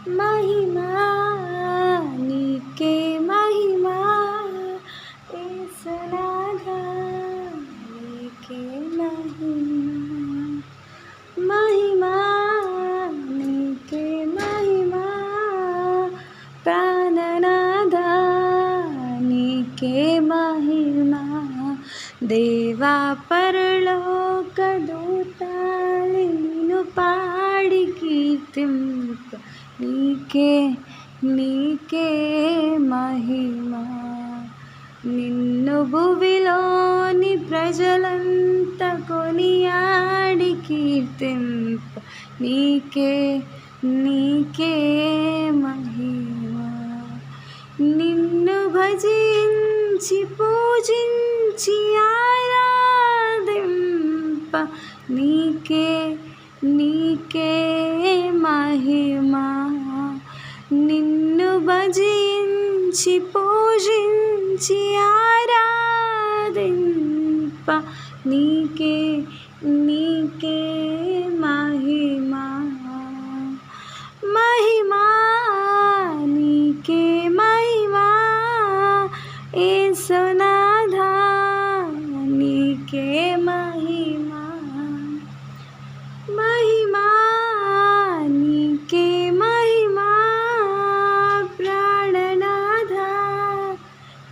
మహిమా నీకే మహిమా యేసునాథా నీకే మహిమా మహిమా నీకే మహిమా ప్రాణనాథా నీకే మహిమా దేవా పరలోక దూతాలు నిన్ను పాడి కీర్తింప నీకే నీకే మహిమా నిన్ను భువిలోని ప్రజలంతా కొనియాడి కీర్తింప నీకే నీకే మహిమా నిన్ను భజించి పూజించి ఆరాధింప నీకే నీకే మహిమా నిన్ను భజించి పూజించి ఆరాధింప నీకే నీకే మహిమా మహిమా నీకే మహిమా యేసునాథా నీకే మహిమా మహిమా నీకే మహిమా ప్రాణనాథా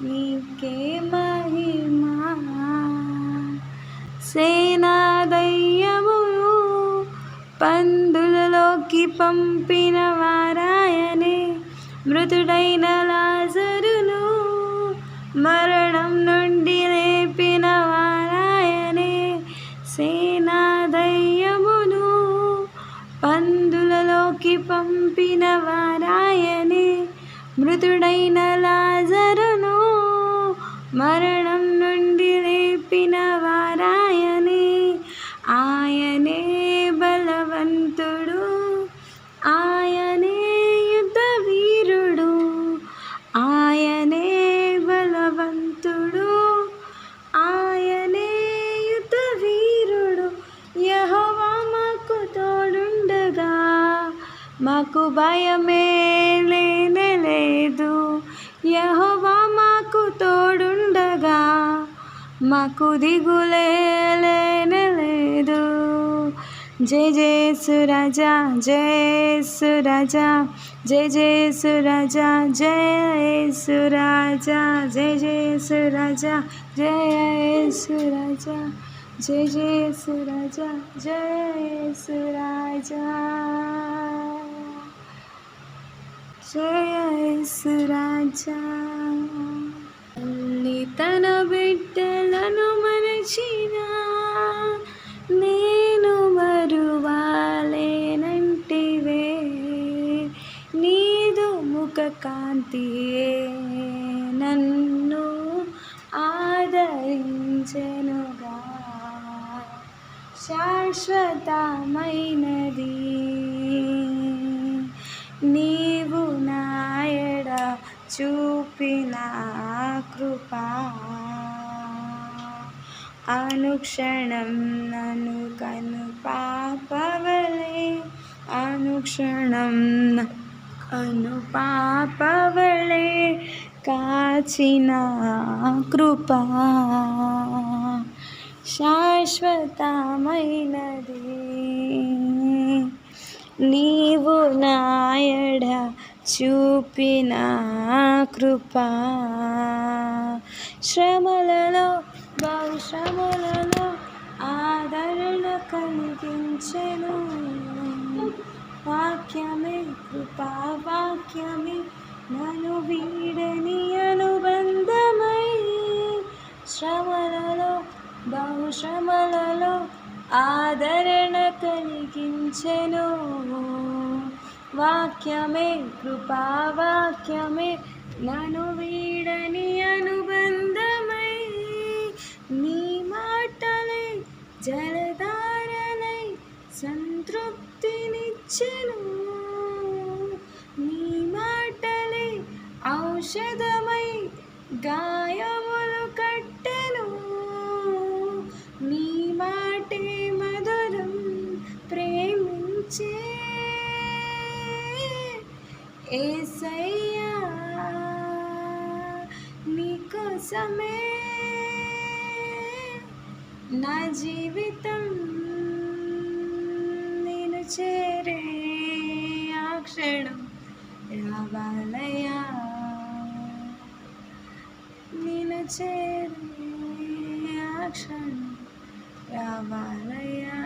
నీకే మహిమా సేనాదయ్యమును పందులలోకి పంపిన వారాయనే మృతుడైన లాజరును మరణం నుండి లేపిన వారాయనే సేనాదయ్యమును పందులలోకి పంపిన వారాయనే మృతుడైన లాజరును మరణం నుండి లేపిన వారాయనే ఆయనే బలవంతుడు ఆయనే యుద్ధ వీరుడు ఆయనే బలవంతుడు ఆయనే యుద్ధ వీరుడు యెహోవా మాకు తోడుండగా మాకు భయమే లేనేలేదు యెహోవా మాకు తోడుండగా మాకు దిగులే లేనేలేదు జయ జయేసురాజా జయేసురాజా జయ జయేసురాజా జయేసురాజా జయ జయేసురాజా జయేసురాజా జయ జయేసురాజా జయేసురాజా జయేసురాజా తల్లి తన బిడ్డలను మరచిన నేను మరువాలేనంటివే నీదు ముఖ కాంతియే నన్ను ఆదరించెనుగా శాశ్వతమైనది నీవు నాయడ చూపిన కృపా అనుక్షణం నన్ను కను పాపవలే అనుక్షణం కను పాపవలే కాచిన కృపా శాశ్వతమైనది నీవు నాయడ చూపిన కృపా శ్రమలలో బహుశ్రమలలో ఆదరణ కలిగించెను వాక్యమే కృపా వాక్యమే నన్ను వీడని అనుబంధమై శ్రమలలో బహుశ్రమలలో ఆదరణ కలిగించెను వాక్యమే కృపా వాక్యమే నన్ను వీడని అనుబంధమై నీ మాటలే జలధారలై సంతృప్తినిచ్చెను నీ మాటలే ఔషధమై గాయములు కట్టెను నీ మాటే మధురం ప్రేమించే యేసయ్యా నీకోసమే నా జీవితం నేను చేరే ఆ క్షణం రావాలయ్యా నేను చేరే ఆ క్షణం రావాలయ్యా.